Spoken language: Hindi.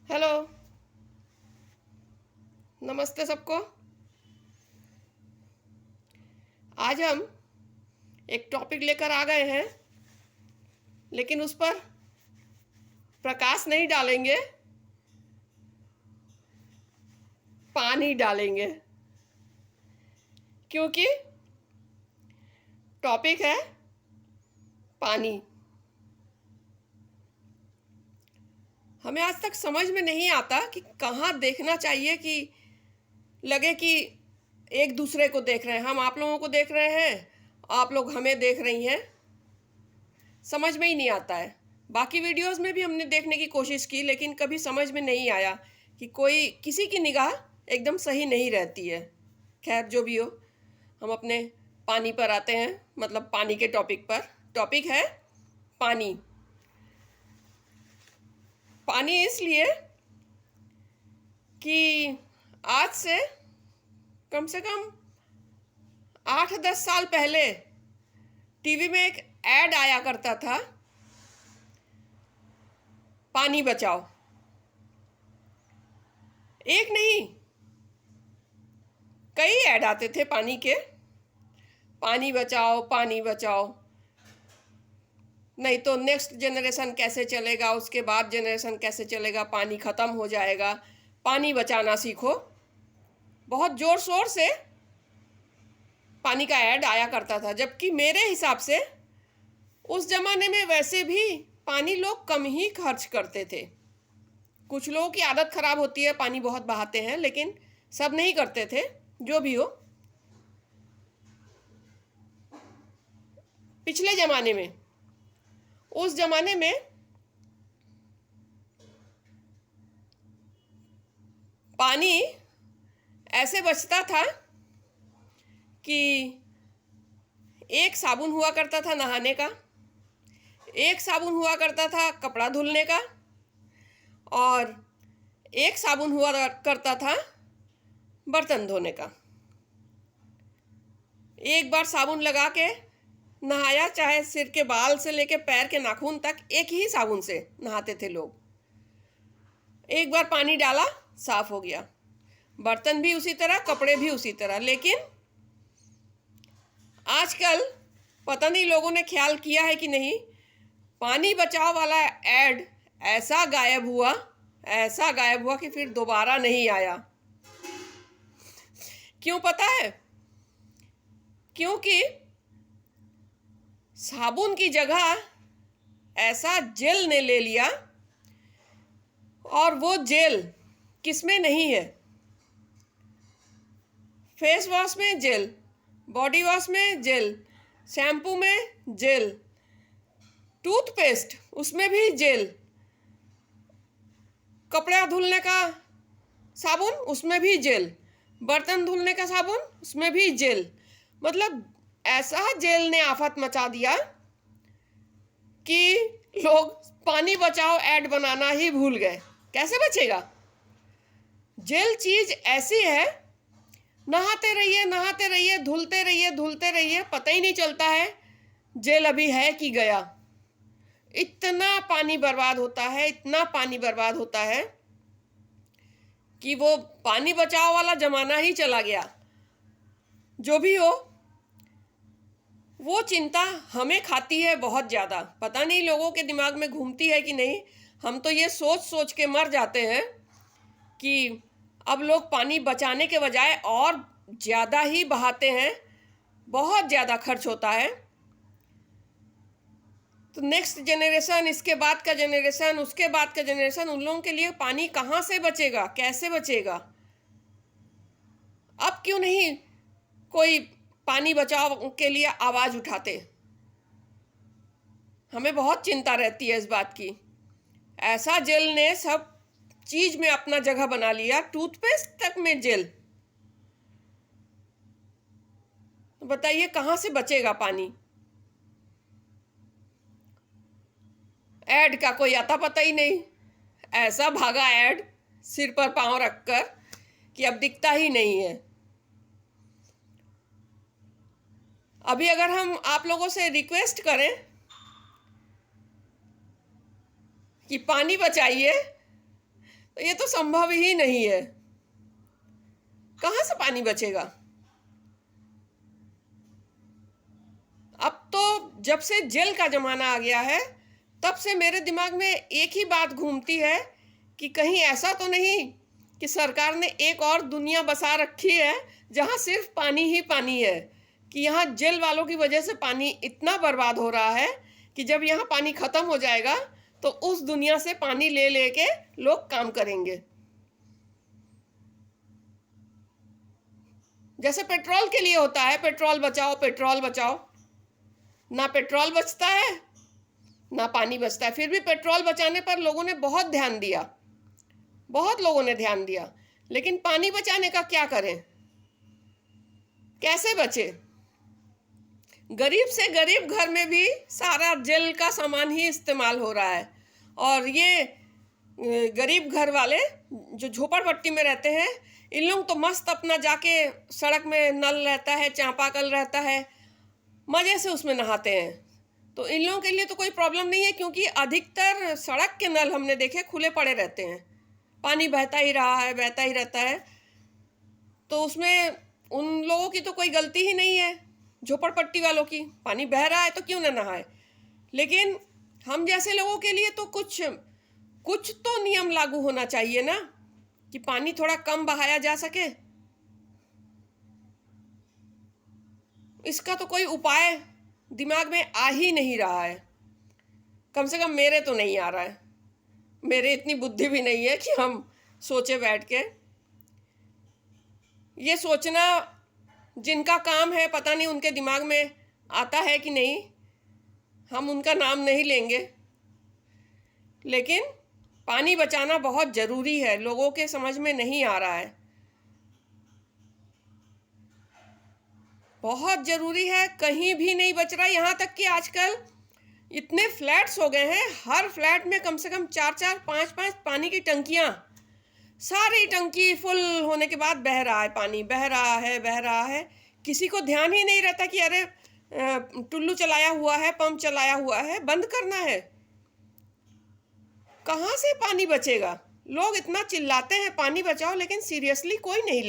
हेलो। नमस्ते सबको। आज हम एक टॉपिक लेकर आ गए हैं, लेकिन उस पर प्रकाश नहीं डालेंगे, पानी डालेंगे। क्योंकि टॉपिक है पानी। हमें आज तक समझ में नहीं आता कि कहाँ देखना चाहिए कि लगे कि एक दूसरे को देख रहे हैं। हम आप लोगों को देख रहे हैं, आप लोग हमें देख रही हैं। समझ में ही नहीं आता है। बाकी वीडियोस में भी हमने देखने की कोशिश की, लेकिन कभी समझ में नहीं आया कि कोई किसी की निगाह एकदम सही नहीं रहती है। खैर, जो भी हो, हम अपने पानी पर आते हैं, मतलब पानी के टॉपिक पर। टॉपिक है पानी। पानी इसलिए कि आज से कम 8-10 साल पहले टीवी में एक ऐड आया करता था, पानी बचाओ। एक नहीं, कई ऐड आते थे पानी के। पानी बचाओ, पानी बचाओ, नहीं तो नेक्स्ट जनरेशन कैसे चलेगा, उसके बाद जनरेशन कैसे चलेगा, पानी ख़त्म हो जाएगा, पानी बचाना सीखो। बहुत ज़ोर शोर से पानी का ऐड आया करता था। जबकि मेरे हिसाब से उस ज़माने में वैसे भी पानी लोग कम ही खर्च करते थे। कुछ लोगों की आदत ख़राब होती है, पानी बहुत बहाते हैं, लेकिन सब नहीं करते थे। जो भी हो, पिछले ज़माने में, उस ज़माने में पानी ऐसे बचता था कि एक साबुन हुआ करता था नहाने का, एक साबुन हुआ करता था कपड़ा धुलने का, और एक साबुन हुआ करता था बर्तन धोने का। एक बार साबुन लगा के नहाया, चाहे सिर के बाल से लेके पैर के नाखून तक एक ही साबुन से नहाते थे लोग। एक बार पानी डाला, साफ हो गया। बर्तन भी उसी तरह, कपड़े भी उसी तरह। लेकिन आजकल पता नहीं लोगों ने ख्याल किया है कि नहीं, पानी बचाओ वाला ऐड ऐसा गायब हुआ कि फिर दोबारा नहीं आया। क्यों पता है? क्योंकि साबुन की जगह ऐसा जेल ने ले लिया, और वो जेल किसमें नहीं है। फेस वॉश में जेल, बॉडी वॉश में जेल, शैम्पू में जेल, टूथपेस्ट उसमें भी जेल, कपड़ा धुलने का साबुन उसमें भी जेल, बर्तन धुलने का साबुन उसमें भी जेल। मतलब ऐसा जेल ने आफत मचा दिया कि लोग पानी बचाओ ऐड बनाना ही भूल गए। कैसे बचेगा? जेल चीज ऐसी है, नहाते रहिए, धुलते रहिए, पता ही नहीं चलता है जेल अभी है कि गया। इतना पानी बर्बाद होता है, इतना पानी बर्बाद होता है कि वो पानी बचाओ वाला जमाना ही चला गया। जो भी हो, वो चिंता हमें खाती है बहुत ज़्यादा। पता नहीं लोगों के दिमाग में घूमती है कि नहीं। हम तो ये सोच सोच के मर जाते हैं कि अब लोग पानी बचाने के बजाय और ज़्यादा ही बहाते हैं, बहुत ज़्यादा खर्च होता है। तो नेक्स्ट जनरेशन, इसके बाद का जनरेशन, उसके बाद का जनरेशन, उन लोगों के लिए पानी कहाँ से बचेगा, कैसे बचेगा? अब क्यों नहीं कोई पानी बचाओ के लिए आवाज़ उठाते? हमें बहुत चिंता रहती है इस बात की। ऐसा जेल ने सब चीज में अपना जगह बना लिया, टूथपेस्ट तक में जेल। तो बताइए कहाँ से बचेगा पानी? ऐड का कोई आता पता ही नहीं। ऐसा भागा ऐड सिर पर पांव रखकर कि अब दिखता ही नहीं है। अभी अगर हम आप लोगों से रिक्वेस्ट करें कि पानी बचाइए, तो ये तो संभव ही नहीं है। कहाँ से पानी बचेगा? अब तो जब से जेल का जमाना आ गया है, तब से मेरे दिमाग में एक ही बात घूमती है कि कहीं ऐसा तो नहीं कि सरकार ने एक और दुनिया बसा रखी है जहां सिर्फ पानी ही पानी है, कि यहाँ जेल वालों की वजह से पानी इतना बर्बाद हो रहा है कि जब यहाँ पानी खत्म हो जाएगा तो उस दुनिया से पानी ले लेके लोग काम करेंगे। जैसे पेट्रोल के लिए होता है, पेट्रोल बचाओ पेट्रोल बचाओ, ना पेट्रोल बचता है ना पानी बचता है। फिर भी पेट्रोल बचाने पर लोगों ने बहुत ध्यान दिया, बहुत लोगों ने ध्यान दिया, लेकिन पानी बचाने का क्या करें? कैसे बचे? गरीब से गरीब घर में भी सारा जेल का सामान ही इस्तेमाल हो रहा है, और ये गरीब घर वाले जो झोपड़पट्टी में रहते हैं, इन लोग तो मस्त अपना जाके सड़क में नल रहता है, चापाकल रहता है, मज़े से उसमें नहाते हैं। तो इन लोगों के लिए तो कोई प्रॉब्लम नहीं है, क्योंकि अधिकतर सड़क के नल हमने देखे खुले पड़े रहते हैं, पानी बहता ही रहा है, बहता ही रहता है। तो उसमें उन लोगों की तो कोई गलती ही नहीं है, झोपड़पट्टी वालों की। पानी बह रहा है तो क्यों ना नहाए। लेकिन हम जैसे लोगों के लिए तो कुछ तो नियम लागू होना चाहिए ना, कि पानी थोड़ा कम बहाया जा सके। इसका तो कोई उपाय दिमाग में आ ही नहीं रहा है, कम से कम मेरे तो नहीं आ रहा है। मेरे इतनी बुद्धि भी नहीं है कि हम सोचे बैठ के। ये सोचना जिनका काम है, पता नहीं उनके दिमाग में आता है कि नहीं, हम उनका नाम नहीं लेंगे। लेकिन पानी बचाना बहुत ज़रूरी है, लोगों के समझ में नहीं आ रहा है। बहुत ज़रूरी है, कहीं भी नहीं बच रहा। यहाँ तक कि आजकल इतने फ्लैट्स हो गए हैं, हर फ्लैट में कम से कम 4-4, 5-5 पानी की टंकियाँ, सारी टंकी फुल होने के बाद बह रहा है पानी, बह रहा है बह रहा है। किसी को ध्यान ही नहीं रहता कि अरे टुल्लू चलाया हुआ है, पंप चलाया हुआ है, बंद करना है। कहाँ से पानी बचेगा? लोग इतना चिल्लाते हैं पानी बचाओ, लेकिन सीरियसली कोई नहीं